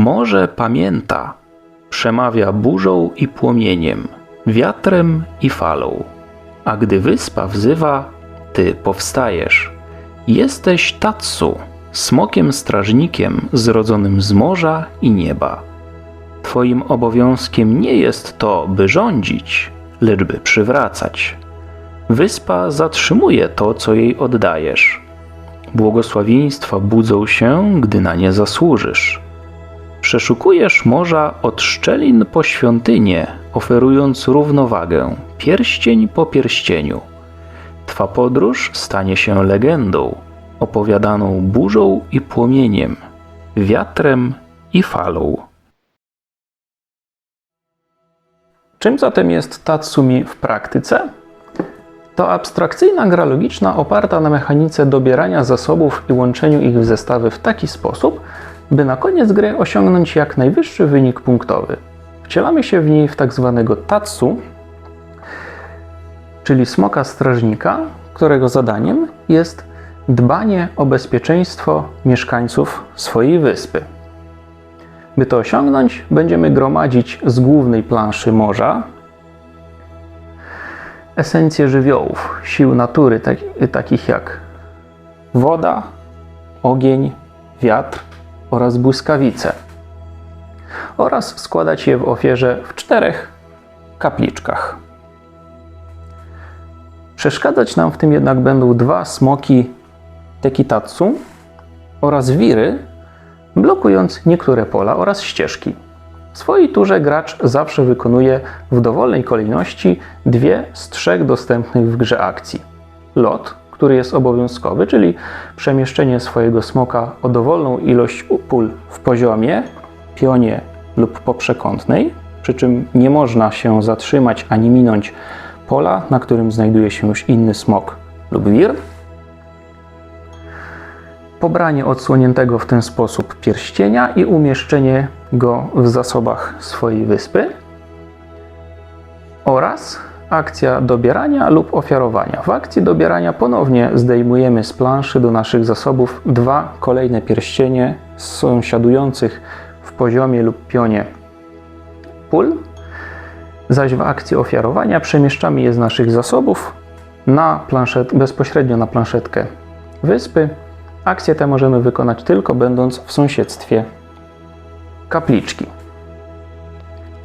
Morze pamięta, przemawia burzą i płomieniem, wiatrem i falą. A gdy wyspa wzywa, ty powstajesz. Jesteś Tatsu, smokiem strażnikiem zrodzonym z morza i nieba. Twoim obowiązkiem nie jest to, by rządzić, lecz by przywracać. Wyspa zatrzymuje to, co jej oddajesz. Błogosławieństwa budzą się, gdy na nie zasłużysz. Przeszukujesz morza od szczelin po świątynię, oferując równowagę, pierścień po pierścieniu. Twa podróż stanie się legendą, opowiadaną burzą i płomieniem, wiatrem i falą. Czym zatem jest Tatsumi w praktyce? To abstrakcyjna gra logiczna oparta na mechanice dobierania zasobów i łączeniu ich w zestawy w taki sposób, by na koniec gry osiągnąć jak najwyższy wynik punktowy. Wcielamy się w niej w tak zwanego Tatsu, czyli smoka strażnika, którego zadaniem jest dbanie o bezpieczeństwo mieszkańców swojej wyspy. By to osiągnąć, będziemy gromadzić z głównej planszy morza esencje żywiołów, sił natury, takich jak woda, ogień, wiatr oraz błyskawice, oraz składać je w ofierze w 4 kapliczkach. Przeszkadzać nam w tym jednak będą 2 smoki Tekitatsu oraz wiry, blokując niektóre pola oraz ścieżki. W swojej turze gracz zawsze wykonuje w dowolnej kolejności 2 z 3 dostępnych w grze akcji. Lot, który jest obowiązkowy, czyli przemieszczenie swojego smoka o dowolną ilość pól w poziomie, pionie lub poprzekątnej, przy czym nie można się zatrzymać ani minąć pola, na którym znajduje się już inny smok lub wir. Pobranie odsłoniętego w ten sposób pierścienia i umieszczenie go w zasobach swojej wyspy oraz akcja dobierania lub ofiarowania. W akcji dobierania ponownie zdejmujemy z planszy do naszych zasobów 2 kolejne pierścienie sąsiadujących w poziomie lub pionie pól, zaś w akcji ofiarowania przemieszczamy je z naszych zasobów bezpośrednio na planszetkę wyspy. Akcję tę możemy wykonać tylko będąc w sąsiedztwie kapliczki.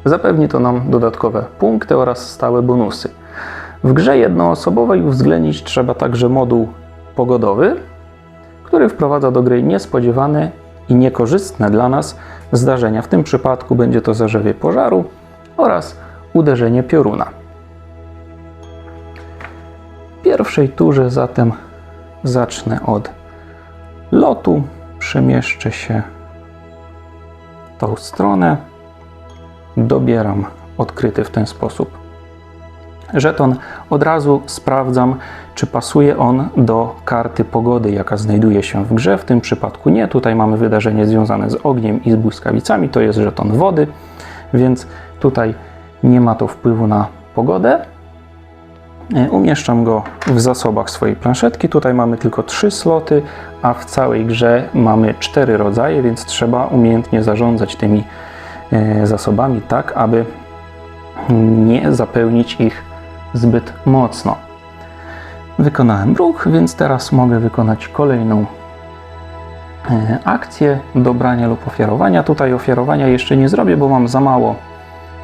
Zapewni to nam dodatkowe punkty oraz stałe bonusy. W grze jednoosobowej uwzględnić trzeba także moduł pogodowy, który wprowadza do gry niespodziewane i niekorzystne dla nas zdarzenia. W tym przypadku będzie to zarzewie pożaru oraz uderzenie pioruna. W pierwszej turze zatem zacznę od lotu, przemieszczę się w tą stronę, dobieram odkryty w ten sposób żeton, od razu sprawdzam, czy pasuje on do karty pogody, jaka znajduje się w grze. W tym przypadku nie, tutaj mamy wydarzenie związane z ogniem i z błyskawicami, to jest żeton wody, więc tutaj nie ma to wpływu na pogodę. Umieszczam go w zasobach swojej planszetki. Tutaj mamy tylko 3 sloty, a w całej grze mamy 4 rodzaje, więc trzeba umiejętnie zarządzać tymi zasobami tak, aby nie zapełnić ich zbyt mocno. Wykonałem ruch, więc teraz mogę wykonać kolejną akcję dobrania lub ofiarowania. Tutaj ofiarowania jeszcze nie zrobię, bo mam za mało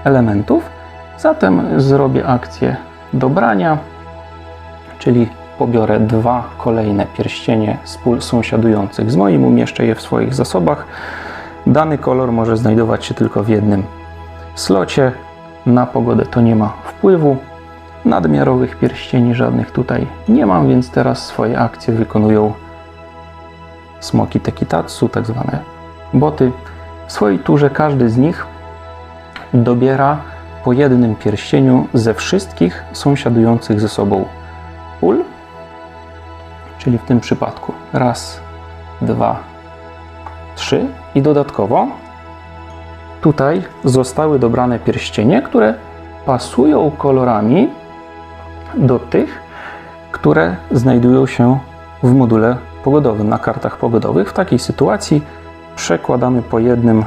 elementów. Zatem zrobię akcję dobrania, czyli pobiorę 2 kolejne pierścienie z pól sąsiadujących z moim, umieszczę je w swoich zasobach. Dany kolor może znajdować się tylko w jednym slocie. Na pogodę to nie ma wpływu. Nadmiarowych pierścieni żadnych tutaj nie mam, więc teraz swoje akcje wykonują smoki Tekitatsu, tak zwane boty. W swojej turze każdy z nich dobiera po jednym pierścieniu ze wszystkich sąsiadujących ze sobą pól, czyli w tym przypadku 1, 2, 3 i dodatkowo tutaj zostały dobrane pierścienie, które pasują kolorami do tych, które znajdują się w module pogodowym, na kartach pogodowych. W takiej sytuacji przekładamy po jednym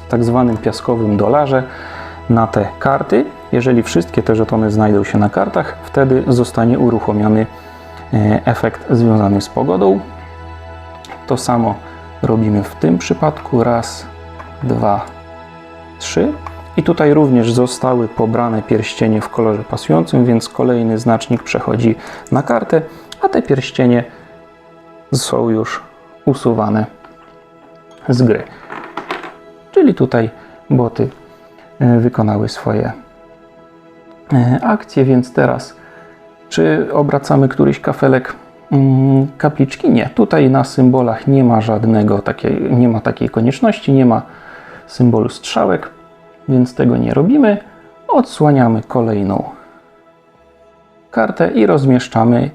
tak zwanym piaskowym dolarze na te karty. Jeżeli wszystkie te żetony znajdą się na kartach, wtedy zostanie uruchomiony efekt związany z pogodą. To samo robimy w tym przypadku. Raz, dwa, trzy. I tutaj również zostały pobrane pierścienie w kolorze pasującym, więc kolejny znacznik przechodzi na kartę, a te pierścienie są już usuwane z gry. Czyli tutaj boty wykonały swoje akcje, więc teraz czy obracamy któryś kafelek kapliczki? Nie. Tutaj na symbolach nie ma nie ma takiej konieczności, nie ma symbolu strzałek, więc tego nie robimy. Odsłaniamy kolejną kartę i rozmieszczamy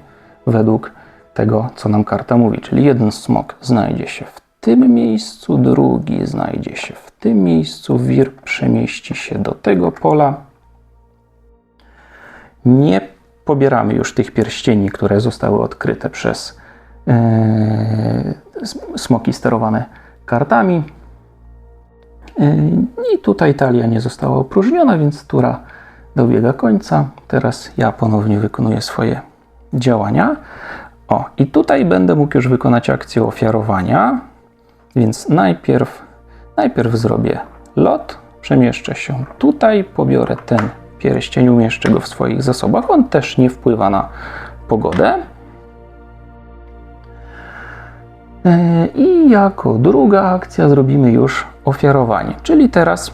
według tego, co nam karta mówi. Czyli jeden smok znajdzie się w tym miejscu, drugi znajdzie się w tym miejscu, wir przemieści się do tego pola. Nie pobieramy już tych pierścieni, które zostały odkryte przez smoki sterowane kartami. I tutaj talia nie została opróżniona, więc tura dobiega końca. Teraz ja ponownie wykonuję swoje działania. O, i tutaj będę mógł już wykonać akcję ofiarowania, więc najpierw zrobię lot, przemieszczę się tutaj, pobiorę ten pierścień, umieszczę go w swoich zasobach. On też nie wpływa na pogodę. I jako druga akcja zrobimy już ofiarowanie, czyli teraz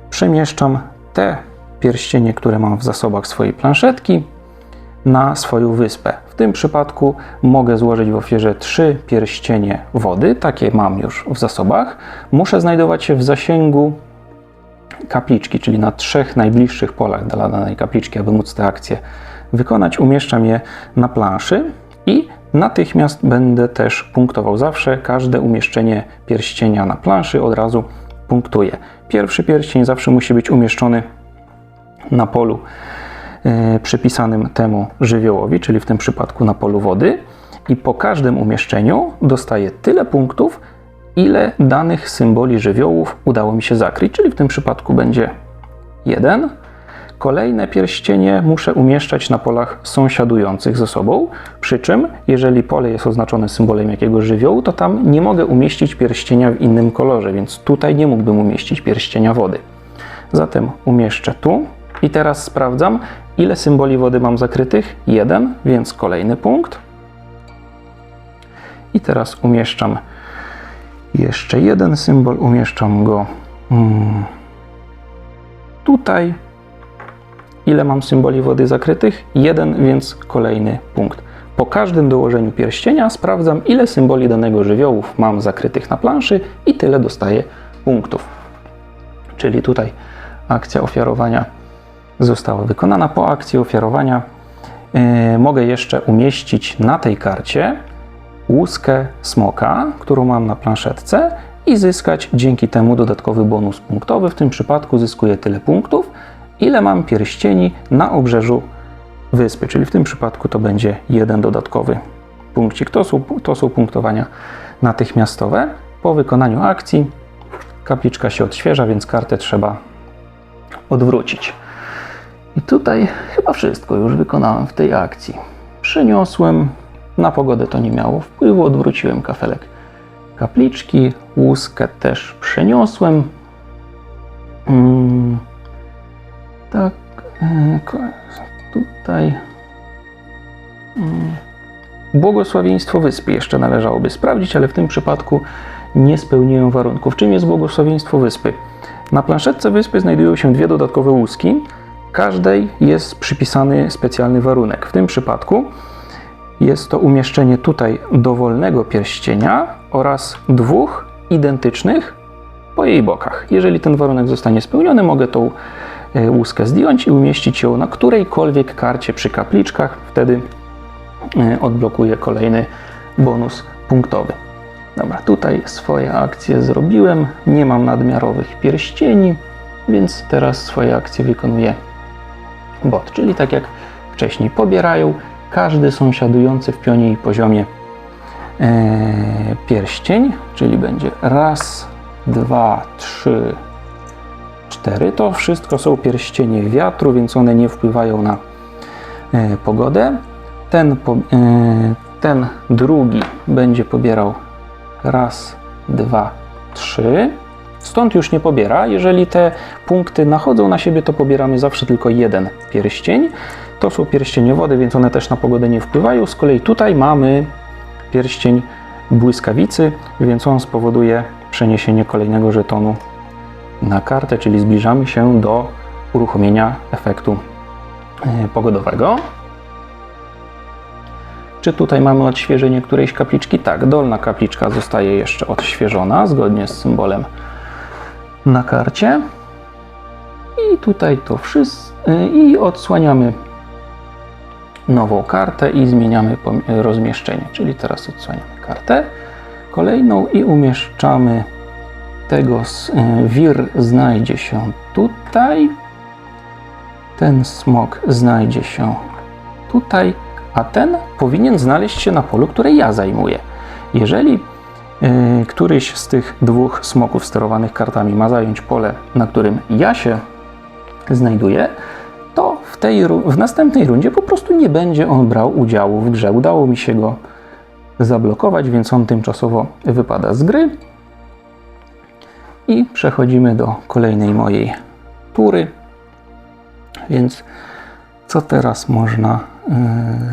przemieszczam te pierścienie, które mam w zasobach swojej planszetki, na swoją wyspę. W tym przypadku mogę złożyć w ofierze 3 pierścienie wody, takie mam już w zasobach. Muszę znajdować się w zasięgu kapliczki, czyli na 3 najbliższych polach dla danej kapliczki, aby móc tę akcję wykonać. Umieszczam je na planszy i natychmiast będę też punktował. Zawsze każde umieszczenie pierścienia na planszy od razu punktuję. Pierwszy pierścień zawsze musi być umieszczony na polu przypisanym temu żywiołowi, czyli w tym przypadku na polu wody, i po każdym umieszczeniu dostaję tyle punktów, ile danych symboli żywiołów udało mi się zakryć, czyli w tym przypadku będzie 1. Kolejne pierścienie muszę umieszczać na polach sąsiadujących ze sobą, przy czym jeżeli pole jest oznaczone symbolem jakiegoś żywiołu, to tam nie mogę umieścić pierścienia w innym kolorze, więc tutaj nie mógłbym umieścić pierścienia wody. Zatem umieszczę tu i teraz sprawdzam, ile symboli wody mam zakrytych. 1, więc kolejny punkt. I teraz umieszczam jeszcze jeden symbol, umieszczam go tutaj. Ile mam symboli wody zakrytych? 1, więc kolejny punkt. Po każdym dołożeniu pierścienia sprawdzam, ile symboli danego żywiołów mam zakrytych na planszy i tyle dostaję punktów. Czyli tutaj akcja ofiarowania została wykonana. Po akcji ofiarowania mogę jeszcze umieścić na tej karcie łuskę smoka, którą mam na planszetce, i zyskać dzięki temu dodatkowy bonus punktowy. W tym przypadku zyskuję tyle punktów, ile mam pierścieni na obrzeżu wyspy, czyli w tym przypadku to będzie 1 dodatkowy punkcik. To są punktowania natychmiastowe. Po wykonaniu akcji kapliczka się odświeża, więc kartę trzeba odwrócić. I tutaj chyba wszystko już wykonałem w tej akcji. Przeniosłem, na pogodę to nie miało wpływu, odwróciłem kafelek kapliczki, łuskę też przeniosłem. Tak, tutaj błogosławieństwo wyspy jeszcze należałoby sprawdzić, ale w tym przypadku nie spełniłem warunków. Czym jest błogosławieństwo wyspy? Na planszetce wyspy znajdują się 2 dodatkowe łuski. Każdej jest przypisany specjalny warunek. W tym przypadku jest to umieszczenie tutaj dowolnego pierścienia oraz 2 identycznych po jej bokach. Jeżeli ten warunek zostanie spełniony, mogę tą łuskę zdjąć i umieścić ją na którejkolwiek karcie przy kapliczkach. Wtedy odblokuję kolejny bonus punktowy. Dobra, tutaj swoje akcje zrobiłem. Nie mam nadmiarowych pierścieni, więc teraz swoje akcje wykonuje bot. Czyli tak jak wcześniej pobierają każdy sąsiadujący w pionie i poziomie pierścień, czyli będzie raz, 2, 3, 4. To wszystko są pierścienie wiatru, więc one nie wpływają na pogodę. Ten drugi będzie pobierał raz, 2, 3. Stąd już nie pobiera. Jeżeli te punkty nachodzą na siebie, to pobieramy zawsze tylko jeden pierścień. To są pierścienie wody, więc one też na pogodę nie wpływają. Z kolei tutaj mamy pierścień błyskawicy, więc on spowoduje przeniesienie kolejnego żetonu na kartę, czyli zbliżamy się do uruchomienia efektu pogodowego. Czy tutaj mamy odświeżenie którejś kapliczki? Tak, dolna kapliczka zostaje jeszcze odświeżona zgodnie z symbolem na karcie. I tutaj to wszystko. I odsłaniamy nową kartę i zmieniamy rozmieszczenie. Czyli teraz odsłaniamy kartę kolejną i umieszczamy tego. Wir znajdzie się tutaj. Ten smok znajdzie się tutaj. A ten powinien znaleźć się na polu, które ja zajmuję. Jeżeli któryś z tych dwóch smoków sterowanych kartami ma zająć pole, na którym ja się znajduję, to w następnej rundzie po prostu nie będzie on brał udziału w grze. Udało mi się go zablokować, więc on tymczasowo wypada z gry. I przechodzimy do kolejnej mojej tury. Więc co teraz można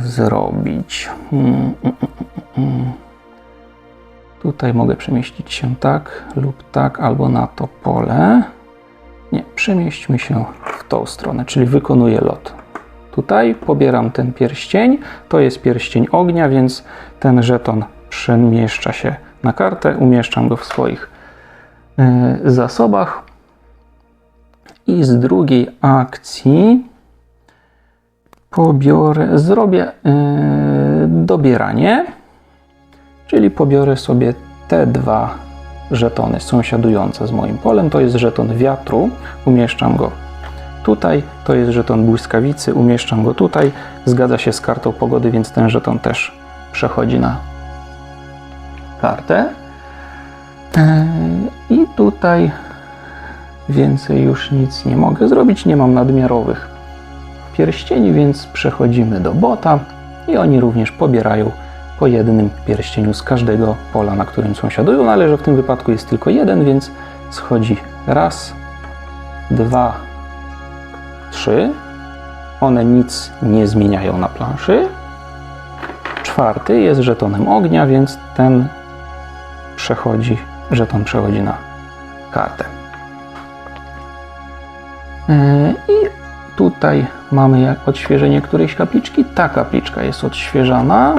zrobić? Tutaj mogę przemieścić się tak lub tak, albo na to pole. Nie, przemieśćmy się w tą stronę, czyli wykonuję lot. Tutaj pobieram ten pierścień. To jest pierścień ognia, więc ten żeton przemieszcza się na kartę. Umieszczam go w swoich zasobach. I z drugiej akcji zrobię dobieranie, czyli pobiorę sobie te dwa żetony sąsiadujące z moim polem. To jest żeton wiatru, umieszczam go tutaj. To jest żeton błyskawicy, umieszczam go tutaj. Zgadza się z kartą pogody, więc ten żeton też przechodzi na kartę. I tutaj więcej już nic nie mogę zrobić. Nie mam nadmiarowych pierścieni, więc przechodzimy do bota i oni również pobierają po jednym pierścieniu z każdego pola, na którym sąsiadują, no ale że w tym wypadku jest tylko jeden, więc schodzi raz, 2, 3. One nic nie zmieniają na planszy. Czwarty jest żetonem ognia, więc ten żeton przechodzi na kartę. I tutaj mamy odświeżenie którejś kapliczki. Ta kapliczka jest odświeżana.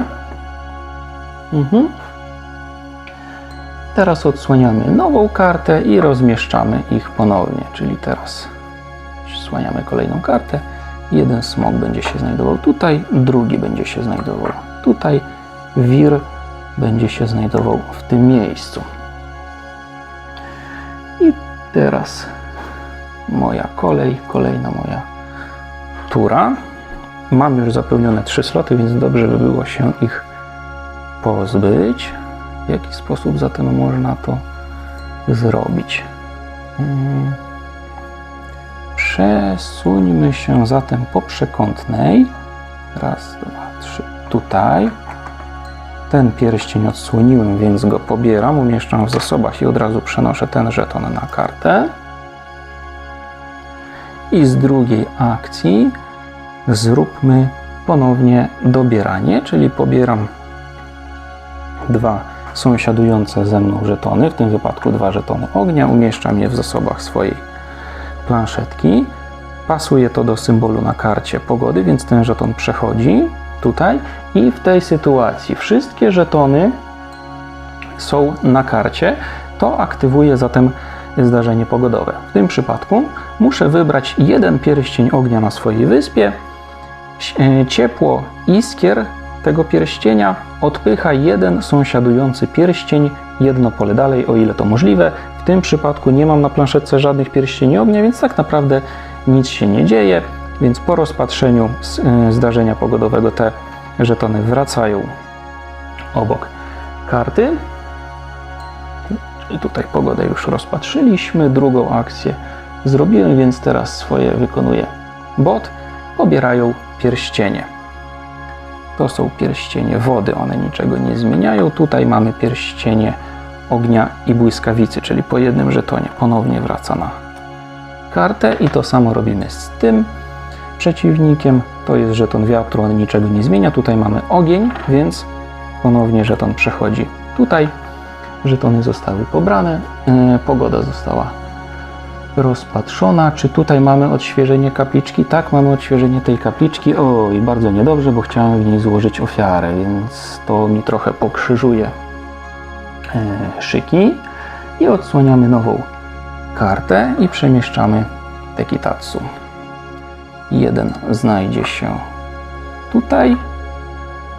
Teraz odsłaniamy nową kartę i rozmieszczamy ich ponownie. Czyli teraz odsłaniamy kolejną kartę. Jeden smok będzie się znajdował tutaj, drugi będzie się znajdował tutaj. Wir będzie się znajdował w tym miejscu. I teraz moja kolejna moja tura. Mam już zapełnione 3 sloty, więc dobrze by było się ich pozbyć. W jaki sposób zatem można to zrobić? Przesuńmy się zatem po przekątnej. Raz, 2, 3. Tutaj. Ten pierścień odsłoniłem, więc go pobieram, umieszczam w zasobach i od razu przenoszę ten żeton na kartę. I z drugiej akcji zróbmy ponownie dobieranie, czyli pobieram dwa sąsiadujące ze mną żetony, w tym wypadku 2 żetony ognia, umieszczam je w zasobach swojej planszetki. Pasuje to do symbolu na karcie pogody, więc ten żeton przechodzi tutaj i w tej sytuacji wszystkie żetony są na karcie. To aktywuje zatem zdarzenie pogodowe. W tym przypadku muszę wybrać jeden pierścień ognia na swojej wyspie. Ciepło iskier tego pierścienia odpycha jeden sąsiadujący pierścień jedno pole dalej, o ile to możliwe. W tym przypadku nie mam na planszetce żadnych pierścieni ognia, więc tak naprawdę nic się nie dzieje. Więc po rozpatrzeniu zdarzenia pogodowego te żetony wracają obok karty. I tutaj pogodę już rozpatrzyliśmy, drugą akcję zrobiłem, więc teraz swoje wykonuje bot. Pobierają pierścienie. To są pierścienie wody, one niczego nie zmieniają. Tutaj mamy pierścienie ognia i błyskawicy, czyli po jednym żetonie ponownie wraca na kartę i to samo robimy z tym przeciwnikiem. To jest żeton wiatru, on niczego nie zmienia. Tutaj mamy ogień, więc ponownie żeton przechodzi tutaj. Żetony zostały pobrane, pogoda została rozpatrzona. Czy tutaj mamy odświeżenie kapliczki? Tak, mamy odświeżenie tej kapliczki. Oj, bardzo niedobrze, bo chciałem w niej złożyć ofiarę, więc to mi trochę pokrzyżuje szyki. I odsłaniamy nową kartę i przemieszczamy Tekitatsu. Jeden znajdzie się tutaj,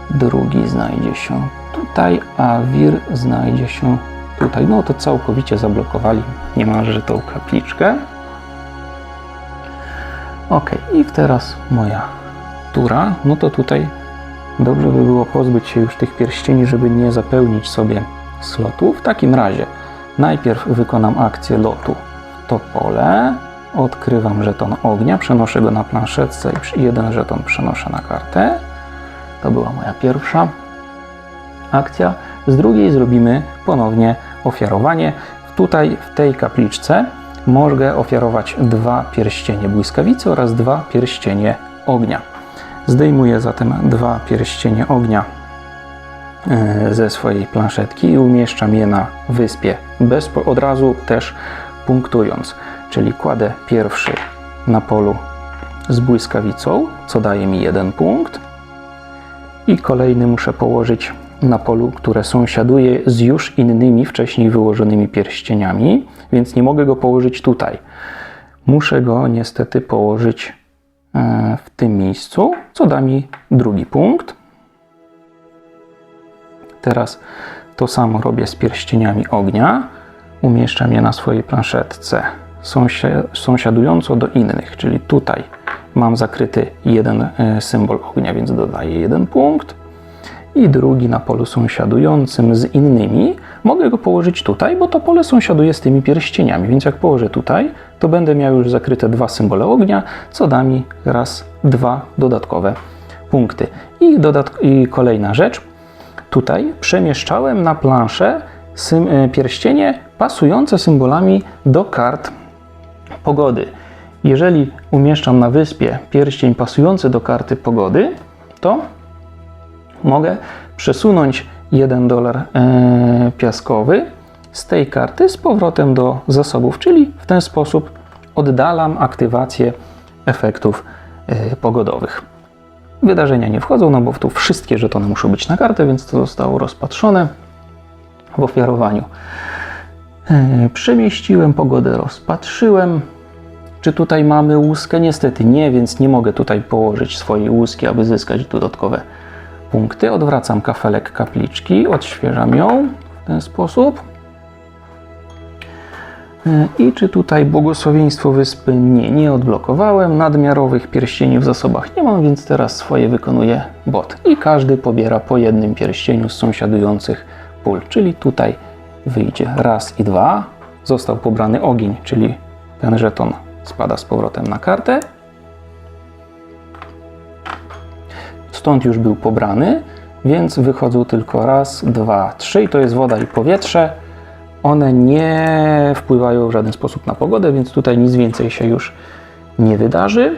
drugi znajdzie się tutaj, a wir znajdzie się tutaj. No to całkowicie zablokowali niemalże tą kapliczkę. Ok, i teraz moja tura. No to tutaj dobrze by było pozbyć się już tych pierścieni, żeby nie zapełnić sobie slotu. W takim razie najpierw wykonam akcję lotu w to pole. Odkrywam żeton ognia, przenoszę go na planszetce i jeden żeton przenoszę na kartę. To była moja pierwsza akcja. Z drugiej zrobimy ponownie ofiarowanie. Tutaj w tej kapliczce mogę ofiarować 2 pierścienie błyskawicy oraz 2 pierścienie ognia. Zdejmuję zatem 2 pierścienie ognia ze swojej planszetki i umieszczam je na wyspie, od razu też punktując. Czyli kładę pierwszy na polu z błyskawicą, co daje mi 1 punkt. I kolejny muszę położyć na polu, które sąsiaduje z już innymi wcześniej wyłożonymi pierścieniami, więc nie mogę go położyć tutaj. Muszę go niestety położyć w tym miejscu, co da mi 2 punkt. Teraz to samo robię z pierścieniami ognia. Umieszczam je na swojej planszetce sąsiadująco do innych, czyli tutaj mam zakryty jeden symbol ognia, więc dodaję 1 punkt. I drugi na polu sąsiadującym z innymi mogę go położyć tutaj, bo to pole sąsiaduje z tymi pierścieniami, więc jak położę tutaj, to będę miał już zakryte 2 symbole ognia, co da mi raz 2 dodatkowe punkty. I kolejna rzecz, tutaj przemieszczałem na planszę pierścienie pasujące symbolami do kart pogody. Jeżeli umieszczam na wyspie pierścień pasujący do karty pogody, to mogę przesunąć $1 piaskowy z tej karty z powrotem do zasobów, czyli w ten sposób oddalam aktywację efektów pogodowych. Wydarzenia nie wchodzą, no bo tu wszystkie żetony muszą być na kartę, więc to zostało rozpatrzone w ofiarowaniu. Przemieściłem pogodę, rozpatrzyłem. Czy tutaj mamy łuskę? Niestety nie, więc nie mogę tutaj położyć swojej łuski, aby zyskać dodatkowe punkty. Odwracam kafelek kapliczki, odświeżam ją w ten sposób. I czy tutaj błogosławieństwo wyspy? Nie, nie odblokowałem. Nadmiarowych pierścieni w zasobach nie mam, więc teraz swoje wykonuje bot. I każdy pobiera po 1 pierścieniu z sąsiadujących pól, czyli tutaj wyjdzie raz i 2. Został pobrany ogień, czyli ten żeton spada z powrotem na kartę. Stąd już był pobrany, więc wychodzą tylko raz, 2, 3 i to jest woda i powietrze. One nie wpływają w żaden sposób na pogodę, więc tutaj nic więcej się już nie wydarzy.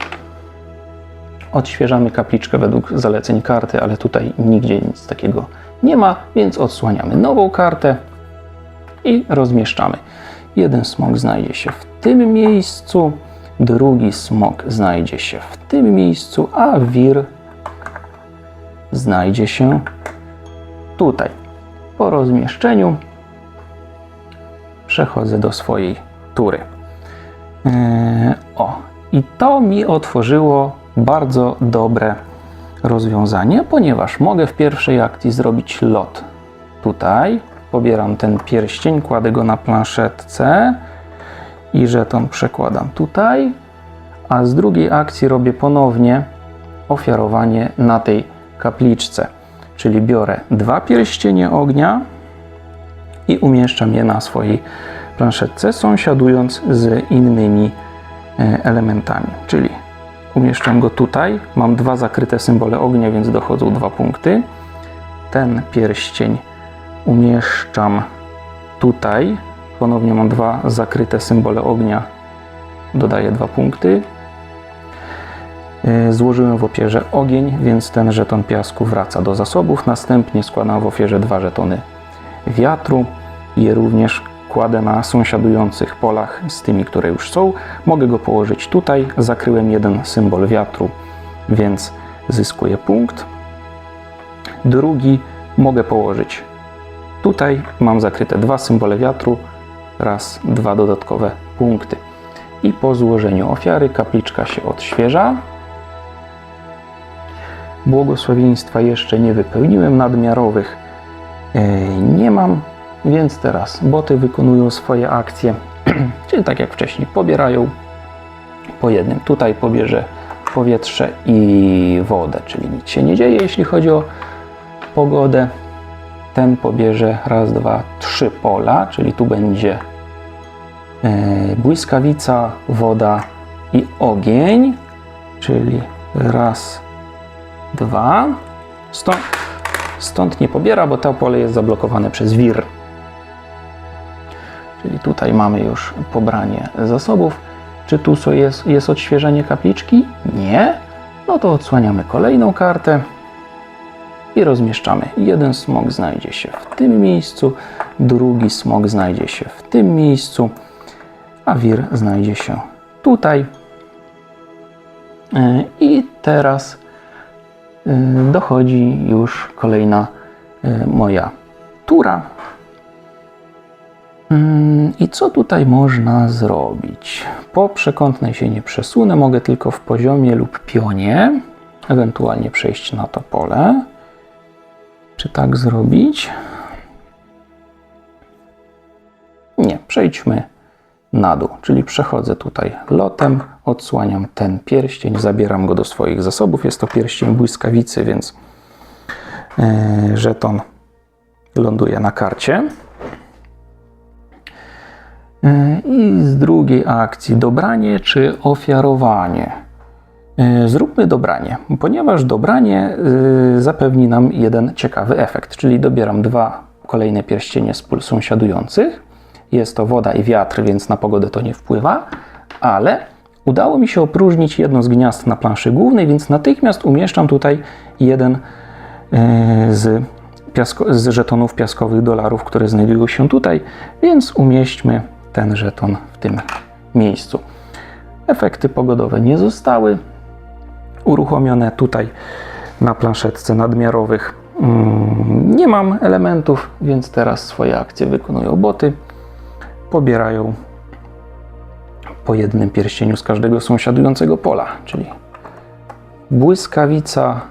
Odświeżamy kapliczkę według zaleceń karty, ale tutaj nigdzie nic takiego nie ma, więc odsłaniamy nową kartę i rozmieszczamy. Jeden smok znajdzie się w tym miejscu, drugi smok znajdzie się w tym miejscu, a wir znajdzie się tutaj. Po rozmieszczeniu przechodzę do swojej tury. I to mi otworzyło bardzo dobre rozwiązanie, ponieważ mogę w pierwszej akcji zrobić lot tutaj. Pobieram ten pierścień, kładę go na planszetce i żeton przekładam tutaj, a z drugiej akcji robię ponownie ofiarowanie na tej kapliczce. Czyli biorę 2 pierścienie ognia, i umieszczam je na swojej planszetce, sąsiadując z innymi elementami. Czyli umieszczam go tutaj, mam dwa zakryte symbole ognia, więc dochodzą 2 punkty. Ten pierścień umieszczam tutaj, ponownie mam dwa zakryte symbole ognia, dodaję 2 punkty. Złożyłem w ofierze ogień, więc ten żeton piasku wraca do zasobów. Następnie składam w ofierze 2 żetony wiatru. Je również kładę na sąsiadujących polach z tymi, które już są. Mogę go położyć tutaj. Zakryłem jeden symbol wiatru, więc zyskuję punkt. Drugi mogę położyć tutaj. Mam zakryte 2 symbole wiatru. Raz, 2 dodatkowe punkty. I po złożeniu ofiary kapliczka się odświeża. Błogosławieństwa jeszcze nie wypełniłem, nadmiarowych nie mam, więc teraz boty wykonują swoje akcje, czyli tak jak wcześniej, pobierają po jednym. Tutaj pobierze powietrze i wodę, czyli nic się nie dzieje, jeśli chodzi o pogodę. Ten pobierze raz, 2, 3 pola, czyli tu będzie błyskawica, woda i ogień, czyli raz, 2. Stąd nie pobiera, bo to pole jest zablokowane przez wir. Czyli tutaj mamy już pobranie zasobów. Czy tu jest odświeżenie kapliczki? Nie. No to odsłaniamy kolejną kartę i rozmieszczamy. Jeden smok znajdzie się w tym miejscu, drugi smok znajdzie się w tym miejscu, a wir znajdzie się tutaj. I teraz dochodzi już kolejna moja tura. I co tutaj można zrobić? Po przekątnej się nie przesunę, mogę tylko w poziomie lub pionie, ewentualnie przejść na to pole. Czy tak zrobić? Nie, przejdźmy na dół, czyli przechodzę tutaj lotem, odsłaniam ten pierścień, zabieram go do swoich zasobów. Jest to pierścień błyskawicy, więc żeton ląduje na karcie. I z drugiej akcji dobranie czy ofiarowanie. Zróbmy dobranie, ponieważ dobranie zapewni nam jeden ciekawy efekt, czyli dobieram 2 kolejne pierścienie z pól sąsiadujących. Jest to woda i wiatr, więc na pogodę to nie wpływa, ale udało mi się opróżnić jedno z gniazd na planszy głównej, więc natychmiast umieszczam tutaj jeden z żetonów piaskowych dolarów, które znajdują się tutaj, więc umieśćmy ten żeton w tym miejscu. Efekty pogodowe nie zostały uruchomione. Tutaj na planszetce nadmiarowych nie mam elementów, więc teraz swoje akcje wykonują boty. Pobierają po jednym pierścieniu z każdego sąsiadującego pola, czyli błyskawica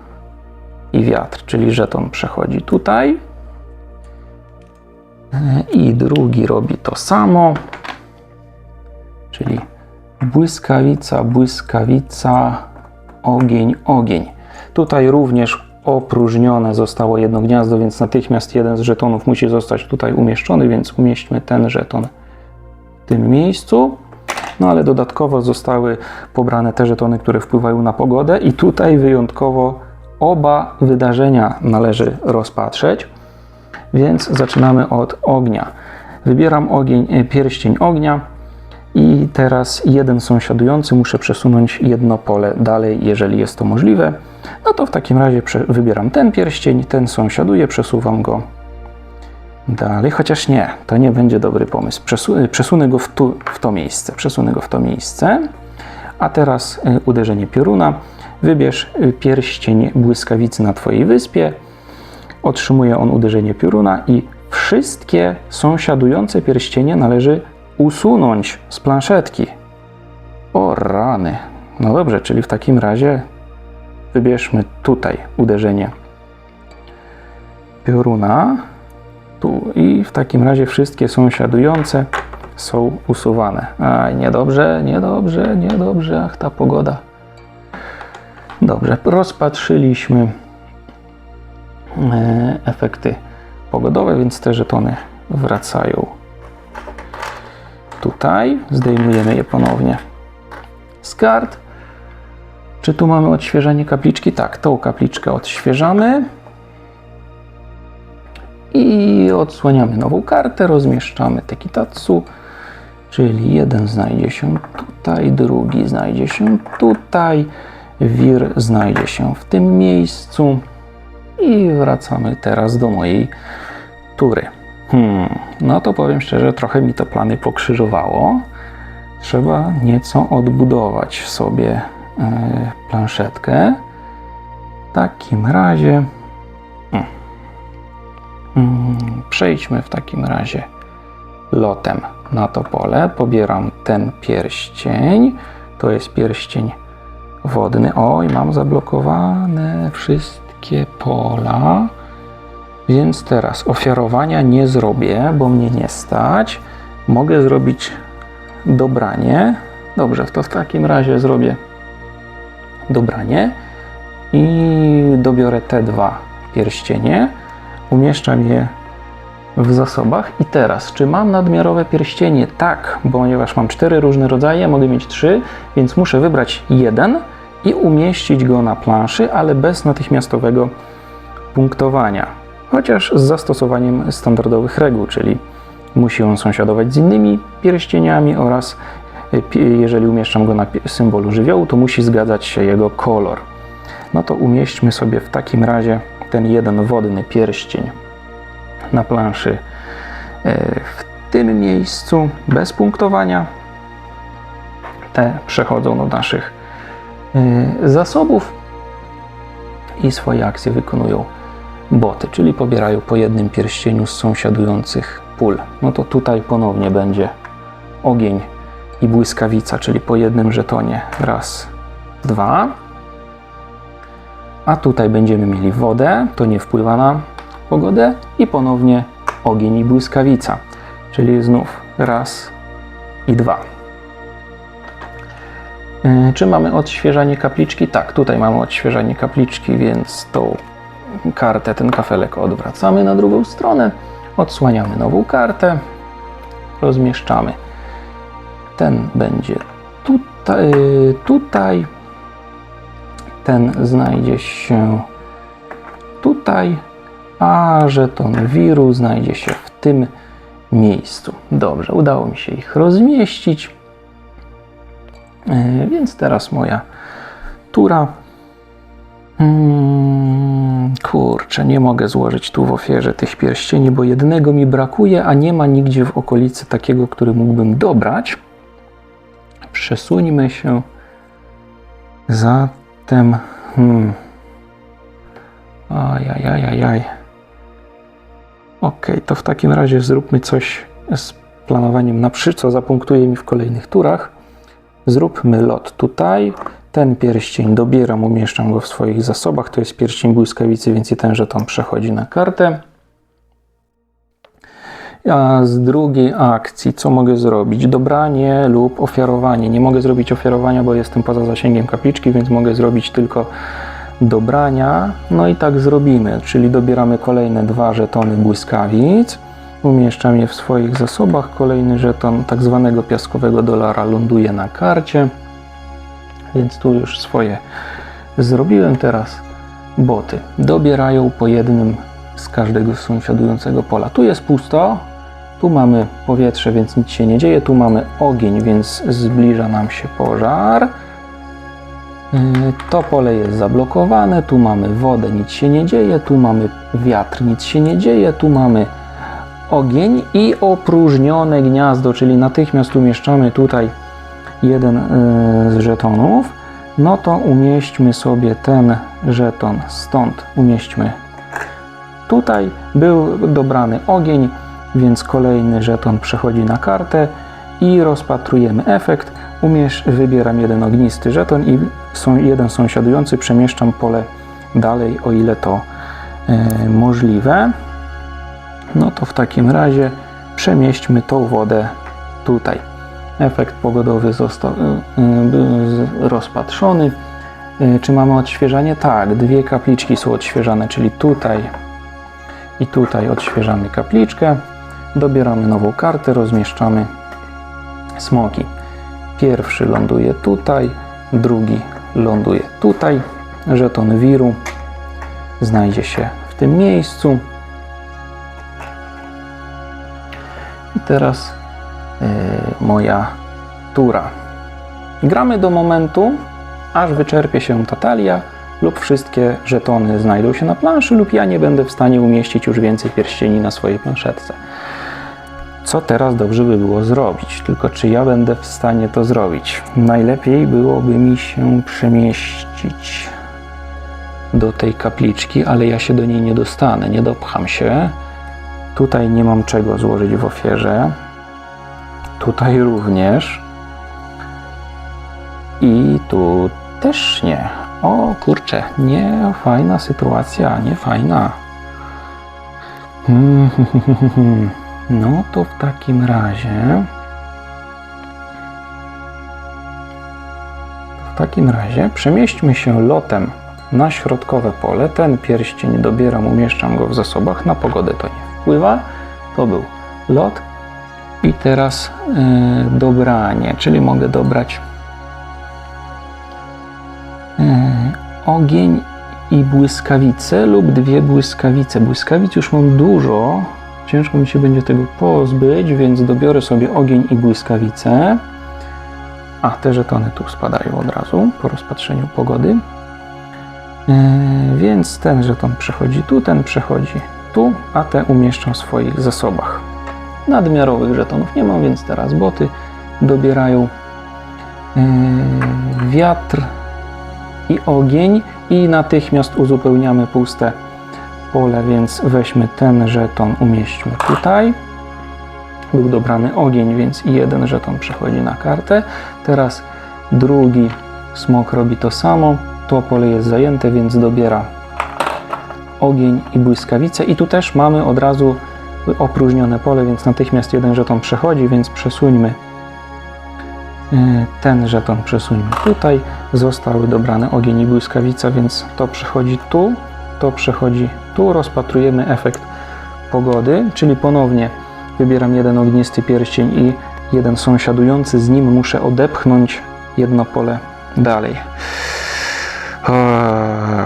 i wiatr, czyli żeton przechodzi tutaj i drugi robi to samo, czyli błyskawica, błyskawica, ogień, ogień. Tutaj również opróżnione zostało jedno gniazdo, więc natychmiast jeden z żetonów musi zostać tutaj umieszczony, więc umieśćmy ten żeton w tym miejscu. No ale dodatkowo zostały pobrane te żetony, które wpływają na pogodę i tutaj wyjątkowo oba wydarzenia należy rozpatrzeć, więc zaczynamy od ognia. Wybieram pierścień ognia i teraz jeden sąsiadujący muszę przesunąć jedno pole dalej, jeżeli jest to możliwe. No to w takim razie wybieram ten pierścień, ten sąsiaduje, przesuwam go dalej, chociaż nie, to nie będzie dobry pomysł. Przesunę go w to miejsce. Przesunę go w to miejsce. A teraz uderzenie pioruna. Wybierz pierścień błyskawicy na Twojej wyspie. Otrzymuje on uderzenie pioruna i wszystkie sąsiadujące pierścienie należy usunąć z planszetki. O rany. No dobrze, czyli w takim razie wybierzmy tutaj uderzenie pioruna. Tu i w takim razie wszystkie sąsiadujące są usuwane. Aj, niedobrze, niedobrze, niedobrze, ach ta pogoda. Dobrze, rozpatrzyliśmy efekty pogodowe, więc te żetony wracają tutaj. Zdejmujemy je ponownie z kart. Czy tu mamy odświeżanie kapliczki? Tak, tą kapliczkę odświeżamy. I odsłaniamy nową kartę, rozmieszczamy Tekitatsu, czyli jeden znajdzie się tutaj, drugi znajdzie się tutaj, wir znajdzie się w tym miejscu i wracamy teraz do mojej tury. No to powiem szczerze, trochę mi to plany pokrzyżowało. Trzeba nieco odbudować sobie planszetkę. W takim razie przejdźmy w takim razie lotem na to pole. Pobieram ten pierścień. To jest pierścień wodny. Oj, mam zablokowane wszystkie pola. Więc teraz ofiarowania nie zrobię, bo mnie nie stać. Mogę zrobić dobranie. Dobrze, to w takim razie zrobię dobranie i dobiorę te dwa pierścienie. Umieszczam je w zasobach. I teraz, czy mam nadmiarowe pierścienie? Tak, ponieważ mam 4 różne rodzaje, mogę mieć 3, więc muszę wybrać jeden i umieścić go na planszy, ale bez natychmiastowego punktowania. Chociaż z zastosowaniem standardowych reguł, czyli musi on sąsiadować z innymi pierścieniami oraz jeżeli umieszczam go na symbolu żywiołu, to musi zgadzać się jego kolor. No to umieśćmy sobie w takim razie ten jeden wodny pierścień na planszy w tym miejscu bez punktowania. Te przechodzą do naszych zasobów i swoje akcje wykonują boty, czyli pobierają po jednym pierścieniu z sąsiadujących pól. No to tutaj ponownie będzie ogień i błyskawica, czyli po jednym żetonie. Raz, dwa. A tutaj będziemy mieli wodę, to nie wpływa na pogodę i ponownie ogień i błyskawica, czyli znów raz i dwa. Czy mamy odświeżanie kapliczki? Tak, tutaj mamy odświeżanie kapliczki, więc tą kartę, ten kafelek odwracamy na drugą stronę, odsłaniamy nową kartę, rozmieszczamy. Ten będzie tutaj, ten znajdzie się tutaj, a żeton wiru znajdzie się w tym miejscu. Dobrze, udało mi się ich rozmieścić, więc teraz moja tura. Kurczę, nie mogę złożyć tu w ofierze tych pierścieni, bo jednego mi brakuje, a nie ma nigdzie w okolicy takiego, który mógłbym dobrać. Przesuńmy się zatem. Ajajajajaj. Ok, to w takim razie zróbmy coś z planowaniem na co zapunktuje mi w kolejnych turach. Zróbmy lot tutaj. Ten pierścień dobieram, umieszczam go w swoich zasobach. To jest pierścień błyskawicy, więc i ten żeton przechodzi na kartę. A z drugiej akcji co mogę zrobić? Dobranie lub ofiarowanie. Nie mogę zrobić ofiarowania, bo jestem poza zasięgiem kapliczki, więc mogę zrobić tylko dobrania. No i tak zrobimy, czyli dobieramy kolejne 2 żetony błyskawic. Umieszczam je w swoich zasobach. Kolejny żeton tak zwanego piaskowego dolara ląduje na karcie. Więc tu już swoje zrobiłem. Teraz boty dobierają po jednym z każdego sąsiadującego pola. Tu jest pusto, tu mamy powietrze, więc nic się nie dzieje. Tu mamy ogień, więc zbliża nam się pożar. To pole jest zablokowane. Tu mamy wodę, nic się nie dzieje. Tu mamy wiatr, nic się nie dzieje. Tu mamy ogień i opróżnione gniazdo, czyli natychmiast umieszczamy tutaj jeden z żetonów. No to umieśćmy sobie ten żeton stąd, umieśćmy tutaj. Był dobrany ogień, więc kolejny żeton przechodzi na kartę i rozpatrujemy efekt. Wybieram jeden ognisty żeton i jeden sąsiadujący, przemieszczam pole dalej, o ile to możliwe. No to w takim razie przemieśćmy tą wodę tutaj. Efekt pogodowy został rozpatrzony. Czy mamy odświeżanie? Tak, 2 kapliczki są odświeżane, czyli tutaj i tutaj odświeżamy kapliczkę. dobieramy nową kartę, rozmieszczamy smoki. Pierwszy ląduje tutaj, drugi ląduje tutaj. Żeton wiru znajdzie się w tym miejscu. I teraz moja tura. Gramy do momentu, aż wyczerpie się ta talia lub wszystkie żetony znajdą się na planszy lub ja nie będę w stanie umieścić już więcej pierścieni na swojej planszetce. Co teraz dobrze by było zrobić? Tylko czy ja będę w stanie to zrobić? Najlepiej byłoby mi się przemieścić do tej kapliczki, ale ja się do niej nie dostanę, nie dopcham się. Tutaj nie mam czego złożyć w ofierze. Tutaj również. I tu też nie. O kurczę, nie fajna sytuacja, nie fajna. No to w takim razie przemieśćmy się lotem na środkowe pole. Ten pierścień dobieram, umieszczam go w zasobach. Na pogodę to nie wpływa. To był lot. I teraz dobranie, czyli mogę dobrać ogień i błyskawice lub dwie błyskawice. Błyskawic już mam dużo. Ciężko mi się będzie tego pozbyć, więc dobiorę sobie ogień i błyskawice. A, te żetony tu spadają od razu po rozpatrzeniu pogody. Więc ten żeton przechodzi tu, ten przechodzi tu, a te umieszczam w swoich zasobach. Nadmiarowych żetonów nie mam, więc teraz boty dobierają wiatr i ogień i natychmiast uzupełniamy puste pole, więc weźmy ten żeton, umieśćmy tutaj. Był dobrany ogień, więc i jeden żeton przechodzi na kartę. Teraz drugi smok robi to samo. To pole jest zajęte, więc dobiera ogień i błyskawice. I tu też mamy od razu opróżnione pole, więc natychmiast jeden żeton przechodzi, więc przesuńmy ten żeton, przesuńmy tutaj. Zostały dobrane ogień i błyskawica, więc to przechodzi tu, to przechodzi tu. Rozpatrujemy efekt pogody, czyli ponownie wybieram jeden ognisty pierścień i jeden sąsiadujący z nim. Muszę odepchnąć jedno pole dalej.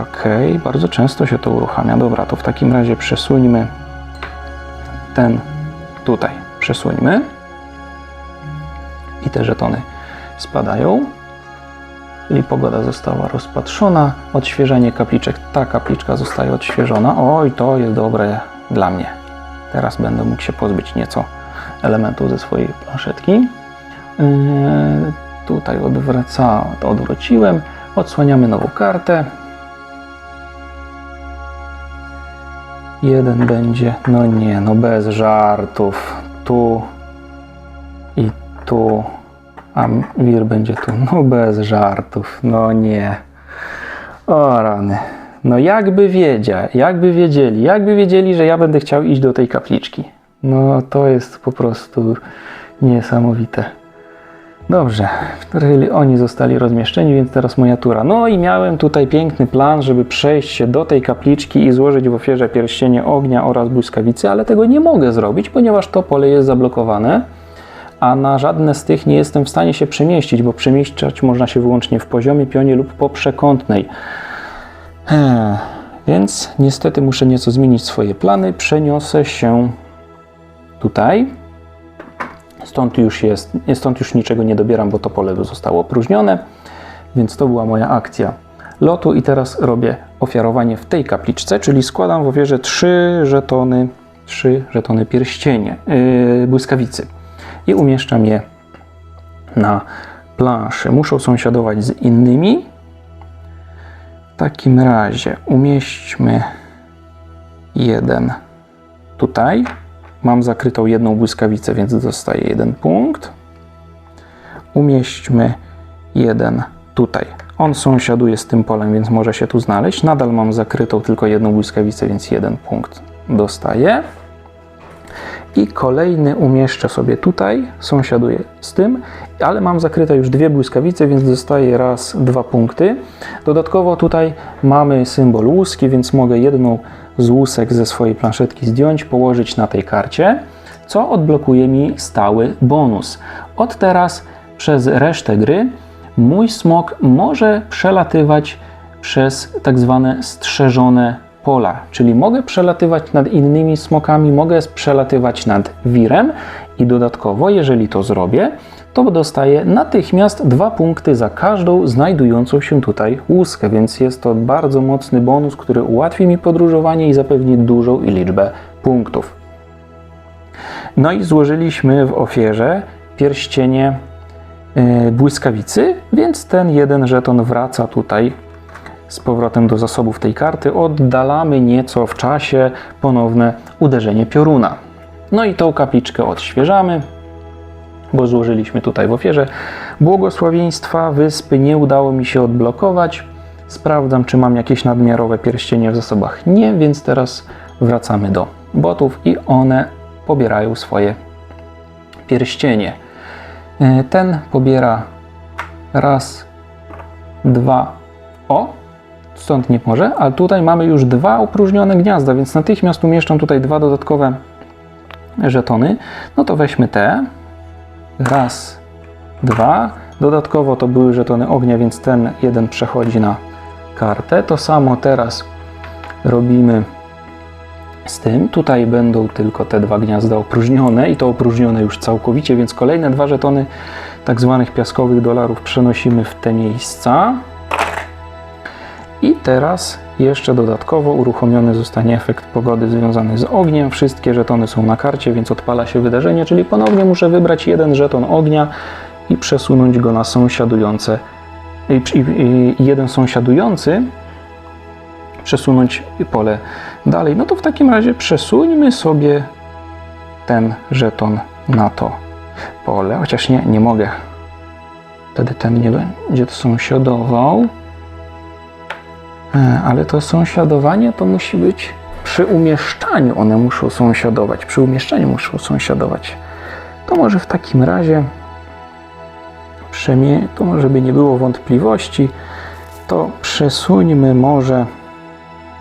Okej, bardzo często się to uruchamia. Dobra, to w takim razie przesuńmy ten tutaj. Przesuńmy. I te żetony spadają. Czyli pogoda została rozpatrzona. Odświeżenie kapliczek. Ta kapliczka zostaje odświeżona. Oj, to jest dobre dla mnie. Teraz będę mógł się pozbyć nieco elementów ze swojej planszetki. Tutaj odwróciłem. Odsłaniamy nową kartę. Jeden będzie, no nie, no bez żartów. Tu i tu. A wir będzie tu, no bez żartów, no nie. O rany. No jakby wiedzieli, że ja będę chciał iść do tej kapliczki. No to jest po prostu niesamowite. Dobrze, oni zostali rozmieszczeni, więc teraz moja tura. No i miałem tutaj piękny plan, żeby przejść się do tej kapliczki i złożyć w ofierze pierścienie ognia oraz błyskawicy, ale tego nie mogę zrobić, ponieważ to pole jest zablokowane, a na żadne z tych nie jestem w stanie się przemieścić, bo przemieszczać można się wyłącznie w poziomie, pionie lub po przekątnej. Więc niestety muszę nieco zmienić swoje plany. Przeniosę się tutaj. Stąd już niczego nie dobieram, bo to pole zostało opróżnione. Więc to była moja akcja lotu i teraz robię ofiarowanie w tej kapliczce, czyli składam w ofierze 3 żetony pierścienie, błyskawicy i umieszczam je na planszy. Muszą sąsiadować z innymi. W takim razie umieśćmy jeden tutaj. Mam zakrytą jedną błyskawicę, więc dostaję 1 punkt. Umieśćmy jeden tutaj. On sąsiaduje z tym polem, więc może się tu znaleźć. Nadal mam zakrytą tylko jedną błyskawicę, więc 1 punkt dostaję. I kolejny umieszczę sobie tutaj, sąsiaduje z tym, ale mam zakryte już 2 błyskawice, więc dostaję 2 punkty. Dodatkowo tutaj mamy symbol łuski, więc mogę jedną z łusek ze swojej planszetki zdjąć, położyć na tej karcie. co odblokuje mi stały bonus. Od teraz przez resztę gry mój smok może przelatywać przez tak zwane strzeżone pola, czyli mogę przelatywać nad innymi smokami, mogę przelatywać nad wirem i dodatkowo, jeżeli to zrobię, to dostaję natychmiast 2 punkty za każdą znajdującą się tutaj łuskę, więc jest to bardzo mocny bonus, który ułatwi mi podróżowanie i zapewni dużą liczbę punktów. No i złożyliśmy w ofierze pierścienie błyskawicy, więc ten jeden żeton wraca tutaj z powrotem do zasobów tej karty. Oddalamy nieco w czasie ponowne uderzenie pioruna. No i tą kapliczkę odświeżamy, bo złożyliśmy tutaj w ofierze błogosławieństwa wyspy. Nie udało mi się odblokować. Sprawdzam, czy mam jakieś nadmiarowe pierścienie w zasobach. Nie, więc teraz wracamy do botów i one pobierają swoje pierścienie. Ten pobiera raz, dwa, o, stąd nie może, ale tutaj mamy już 2 opróżnione gniazda, więc natychmiast umieszczam tutaj 2 dodatkowe żetony. No to weźmy te, raz, 2, dodatkowo to były żetony ognia, więc ten jeden przechodzi na kartę. To samo teraz robimy z tym. Tutaj będą tylko te 2 gniazda opróżnione i to opróżnione już całkowicie, więc kolejne 2 żetony tak zwanych piaskowych dolarów przenosimy w te miejsca. I teraz jeszcze dodatkowo uruchomiony zostanie efekt pogody związany z ogniem. Wszystkie żetony są na karcie, więc odpala się wydarzenie, czyli ponownie muszę wybrać jeden żeton ognia i przesunąć go na sąsiadujące. Jeden sąsiadujący przesunąć pole dalej. No to w takim razie przesuńmy sobie ten żeton na to pole, chociaż nie mogę. Wtedy ten nie będzie sąsiadował. Ale to sąsiadowanie to musi być przy umieszczaniu. One muszą sąsiadować. Przy umieszczaniu muszą sąsiadować. To może w takim razie, to żeby nie było wątpliwości, to przesuńmy może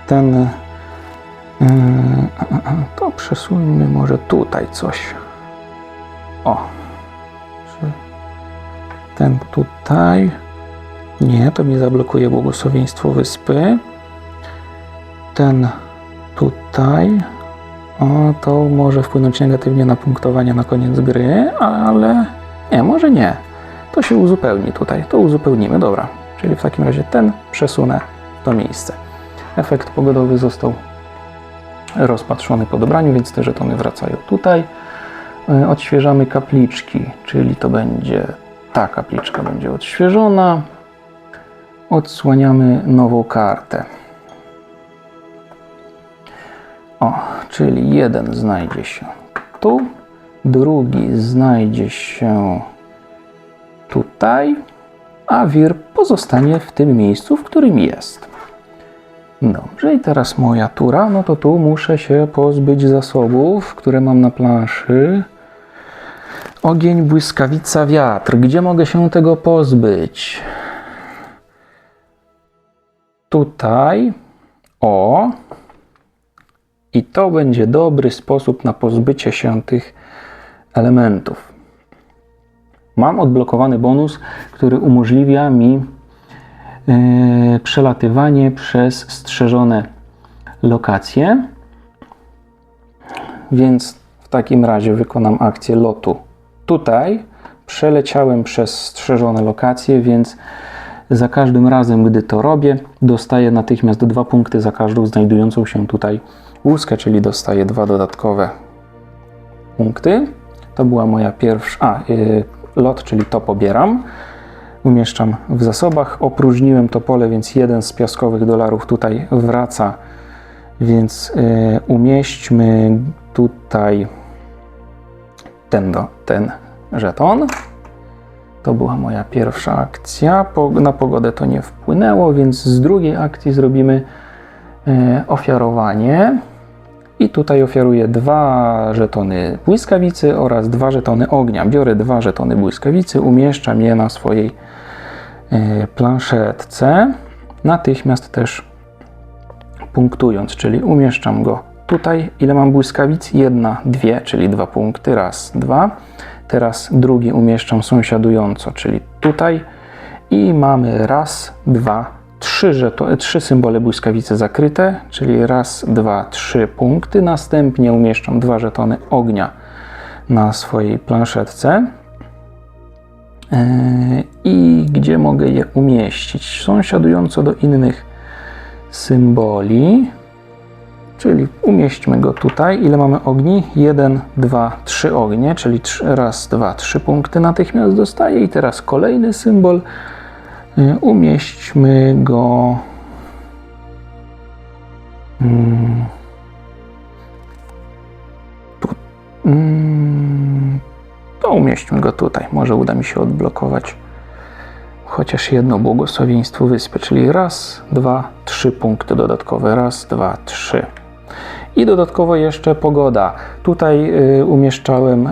ten, to przesuńmy może tutaj coś. O, ten tutaj. Nie, to mi zablokuje błogosławieństwo wyspy. Ten tutaj. O, to może wpłynąć negatywnie na punktowanie na koniec gry, ale nie, może nie. To się uzupełni tutaj. To uzupełnimy, dobra. Czyli w takim razie ten przesunę w to miejsce. Efekt pogodowy został rozpatrzony po dobraniu, więc te żetony wracają tutaj. Odświeżamy kapliczki, czyli to będzie ta kapliczka będzie odświeżona. Odsłaniamy nową kartę. O, czyli jeden znajdzie się tu, drugi znajdzie się tutaj, a wir pozostanie w tym miejscu, w którym jest. Dobrze, i teraz moja tura. No to tu muszę się pozbyć zasobów, które mam na planszy. Ogień, błyskawica, wiatr. Gdzie mogę się tego pozbyć? Tutaj. O. I to będzie dobry sposób na pozbycie się tych elementów. Mam odblokowany bonus, który umożliwia mi przelatywanie przez strzeżone lokacje. Więc w takim razie wykonam akcję lotu tutaj. Przeleciałem przez strzeżone lokacje, więc za każdym razem, gdy to robię, dostaję natychmiast 2 punkty za każdą znajdującą się tutaj łuskę, czyli dostaję 2 dodatkowe punkty. To była moja pierwsza... lot, czyli to pobieram. Umieszczam w zasobach. Opróżniłem to pole, więc jeden z piaskowych dolarów tutaj wraca. Więc umieśćmy tutaj ten żeton. To była moja pierwsza akcja. Na pogodę to nie wpłynęło, więc z drugiej akcji zrobimy ofiarowanie. I tutaj ofiaruję 2 żetony błyskawicy oraz 2 żetony ognia. Biorę 2 żetony błyskawicy, umieszczam je na swojej planszetce, natychmiast też punktując, czyli umieszczam go tutaj ile mam błyskawic? 1, 2, czyli 2 punkty. Raz, 2. Teraz drugi umieszczam sąsiadująco, czyli tutaj. I mamy raz, 2, 3 symbole błyskawicy zakryte, czyli raz, 2, 3 punkty. Następnie umieszczam 2 żetony ognia na swojej planszetce. I gdzie mogę je umieścić? Sąsiadująco do innych symboli, czyli umieśćmy go tutaj. Ile mamy ogni? 1, 2, 3 ognie, czyli raz, 2, 3 punkty natychmiast dostaję. I teraz kolejny symbol. Umieśćmy go tu. To umieśćmy go tutaj. Może uda mi się odblokować chociaż jedno błogosławieństwo wyspy, czyli raz, 2, 3 punkty dodatkowe. Raz, 2, 3. I dodatkowo jeszcze pogoda. Tutaj umieszczałem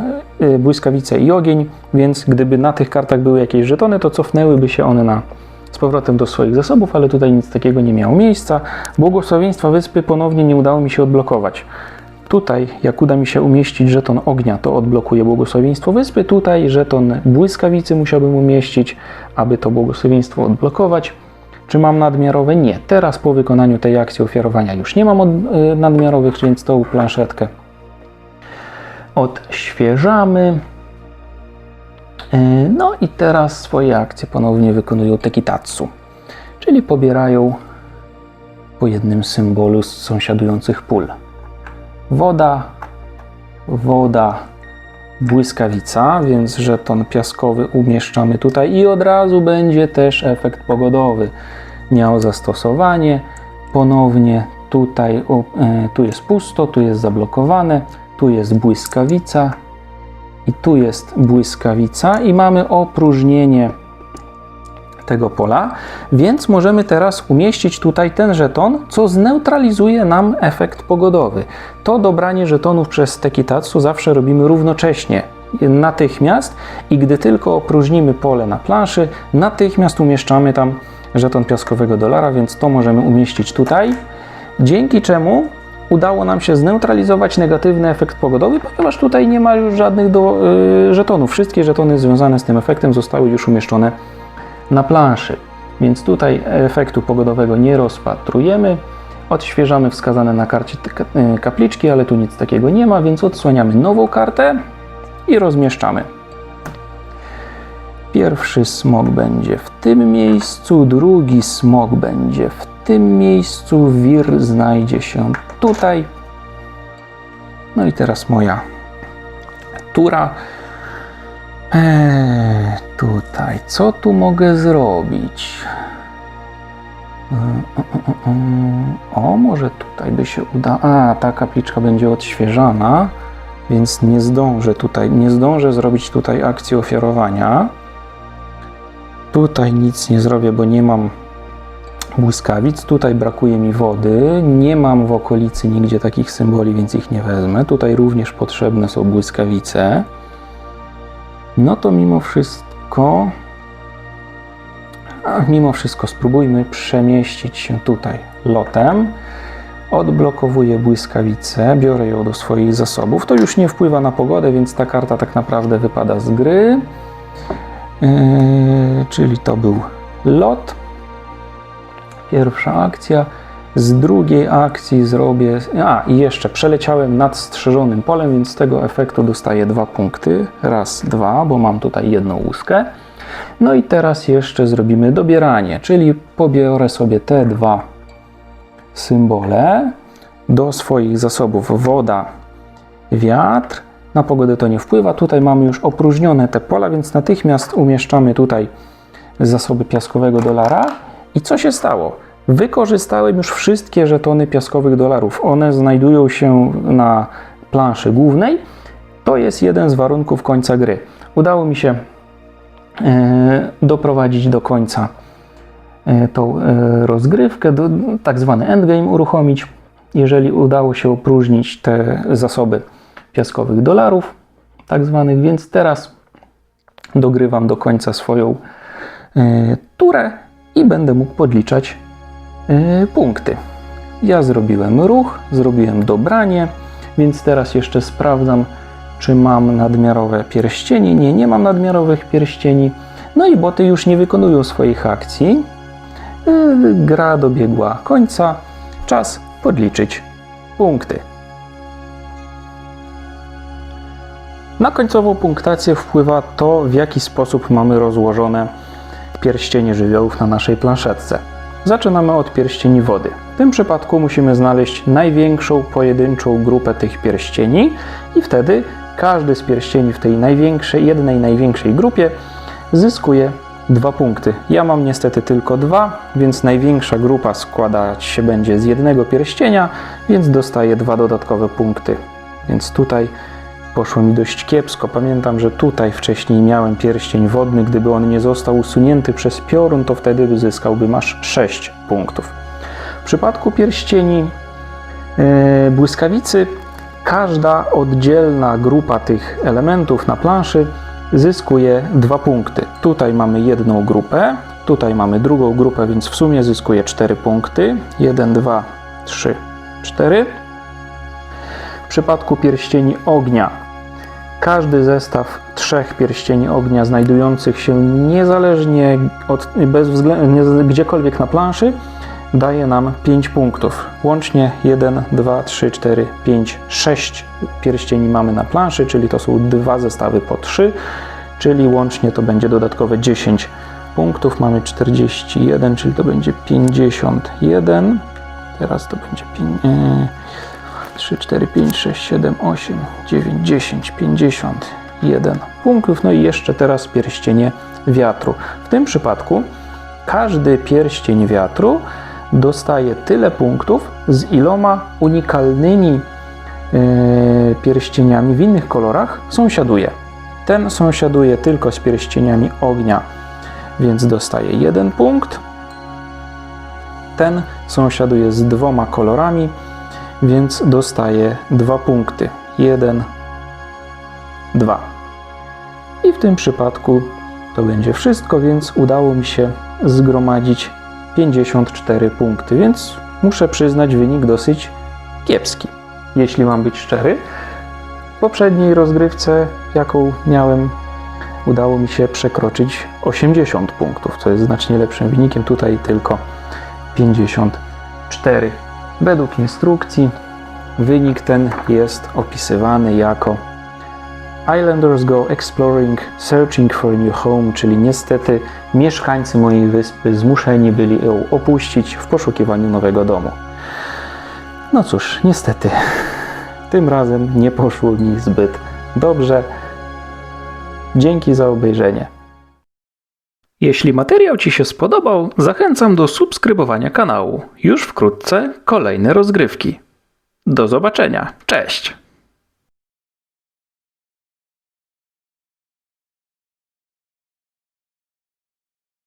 błyskawice i ogień, więc gdyby na tych kartach były jakieś żetony, to cofnęłyby się one z powrotem do swoich zasobów, ale tutaj nic takiego nie miało miejsca. Błogosławieństwa wyspy ponownie nie udało mi się odblokować. Tutaj, jak uda mi się umieścić żeton ognia, to odblokuję błogosławieństwo wyspy. Tutaj żeton błyskawicy musiałbym umieścić, aby to błogosławieństwo odblokować. Czy mam nadmiarowe? Nie. Teraz po wykonaniu tej akcji ofiarowania już nie mam nadmiarowych, więc tą planszetkę odświeżamy. No i teraz swoje akcje ponownie wykonują Tekitatsu, czyli pobierają po jednym symbolu z sąsiadujących pól. Woda, woda, błyskawica, więc żeton piaskowy umieszczamy tutaj i od razu będzie też efekt pogodowy miał zastosowanie. Ponownie tutaj, tu jest pusto, tu jest zablokowane, tu jest błyskawica i tu jest błyskawica i mamy opróżnienie tego pola, więc możemy teraz umieścić tutaj ten żeton, co zneutralizuje nam efekt pogodowy. To dobranie żetonów przez Tekitatsu zawsze robimy równocześnie, natychmiast, i gdy tylko opróżnimy pole na planszy, natychmiast umieszczamy tam żeton piaskowego dolara, więc to możemy umieścić tutaj, dzięki czemu udało nam się zneutralizować negatywny efekt pogodowy, ponieważ tutaj nie ma już żadnych żetonów. Wszystkie żetony związane z tym efektem zostały już umieszczone na planszy, więc tutaj efektu pogodowego nie rozpatrujemy. Odświeżamy wskazane na karcie kapliczki, ale tu nic takiego nie ma, więc odsłaniamy nową kartę i rozmieszczamy. Pierwszy smok będzie w tym miejscu, drugi smok będzie w tym miejscu, wir znajdzie się tutaj. No i teraz moja tura. Tutaj, co tu mogę zrobić? O, może tutaj by się uda. A, ta kapliczka będzie odświeżana, więc nie zdążę zrobić tutaj akcji ofiarowania. Tutaj nic nie zrobię, bo nie mam błyskawic. Tutaj brakuje mi wody. Nie mam w okolicy nigdzie takich symboli, więc ich nie wezmę. Tutaj również potrzebne są błyskawice. No to mimo wszystko spróbujmy przemieścić się tutaj lotem. Odblokowuję błyskawicę, biorę ją do swoich zasobów. To już nie wpływa na pogodę, więc ta karta tak naprawdę wypada z gry. Czyli to był lot. Pierwsza akcja. Z drugiej akcji zrobię... i jeszcze przeleciałem nad strzeżonym polem, więc z tego efektu dostaję 2 punkty. Raz, 2, bo mam tutaj jedną łuskę. No i teraz jeszcze zrobimy dobieranie, czyli pobiorę sobie te 2 symbole do swoich zasobów. Woda, wiatr. Na pogodę to nie wpływa. Tutaj mamy już opróżnione te pola, więc natychmiast umieszczamy tutaj zasoby piaskowego dolara. I co się stało? Wykorzystałem już wszystkie żetony piaskowych dolarów. One znajdują się na planszy głównej. To jest jeden z warunków końca gry. Udało mi się doprowadzić do końca tą rozgrywkę, tak zwany endgame uruchomić, jeżeli udało się opróżnić te zasoby piaskowych dolarów, tak zwanych, więc teraz dogrywam do końca swoją turę i będę mógł podliczać punkty. Ja zrobiłem ruch, zrobiłem dobranie, więc teraz jeszcze sprawdzam, czy mam nadmiarowe pierścienie. Nie, nie mam nadmiarowych pierścieni. No i boty już nie wykonują swoich akcji. Gra dobiegła końca. Czas podliczyć punkty. Na końcową punktację wpływa to, w jaki sposób mamy rozłożone pierścienie żywiołów na naszej planszetce. Zaczynamy od pierścieni wody. W tym przypadku musimy znaleźć największą pojedynczą grupę tych pierścieni i wtedy każdy z pierścieni w tej jednej największej grupie zyskuje 2 punkty. Ja mam niestety tylko 2, więc największa grupa składać się będzie z jednego pierścienia, więc dostaję 2 dodatkowe punkty. Więc tutaj poszło mi dość kiepsko. Pamiętam, że tutaj wcześniej miałem pierścień wodny. Gdyby on nie został usunięty przez piorun, to wtedy zyskałbym aż 6 punktów. W przypadku pierścieni błyskawicy każda oddzielna grupa tych elementów na planszy zyskuje 2 punkty. Tutaj mamy jedną grupę, tutaj mamy drugą grupę, więc w sumie zyskuje 4 punkty. 1, 2, 3, 4. W przypadku pierścieni ognia każdy zestaw 3 pierścieni ognia znajdujących się niezależnie gdziekolwiek na planszy daje nam 5 punktów. Łącznie 1, 2, 3, 4, 5, 6 pierścieni mamy na planszy, czyli to są 2 zestawy po 3, czyli łącznie to będzie dodatkowe 10 punktów. Mamy 41, czyli to będzie 51. Teraz to będzie 3, 4, 5, 6, 7, 8, 9, 10, 51 punktów. No i jeszcze teraz pierścienie wiatru. W tym przypadku każdy pierścień wiatru dostaje tyle punktów, z iloma unikalnymi pierścieniami w innych kolorach sąsiaduje. Ten sąsiaduje tylko z pierścieniami ognia, więc dostaje 1 punkt. Ten sąsiaduje z 2 kolorami, więc dostaje 2 punkty. 1, 2. I w tym przypadku to będzie wszystko, więc udało mi się zgromadzić 54 punkty, więc muszę przyznać wynik dosyć kiepski. Jeśli mam być szczery, w poprzedniej rozgrywce, jaką miałem, udało mi się przekroczyć 80 punktów, co jest znacznie lepszym wynikiem. Tutaj tylko 54. Według instrukcji wynik ten jest opisywany jako Islanders go exploring, searching for a new home, czyli niestety mieszkańcy mojej wyspy zmuszeni byli ją opuścić w poszukiwaniu nowego domu. No cóż, niestety, tym razem nie poszło mi zbyt dobrze. Dzięki za obejrzenie. Jeśli materiał Ci się spodobał, zachęcam do subskrybowania kanału. Już wkrótce kolejne rozgrywki. Do zobaczenia. Cześć!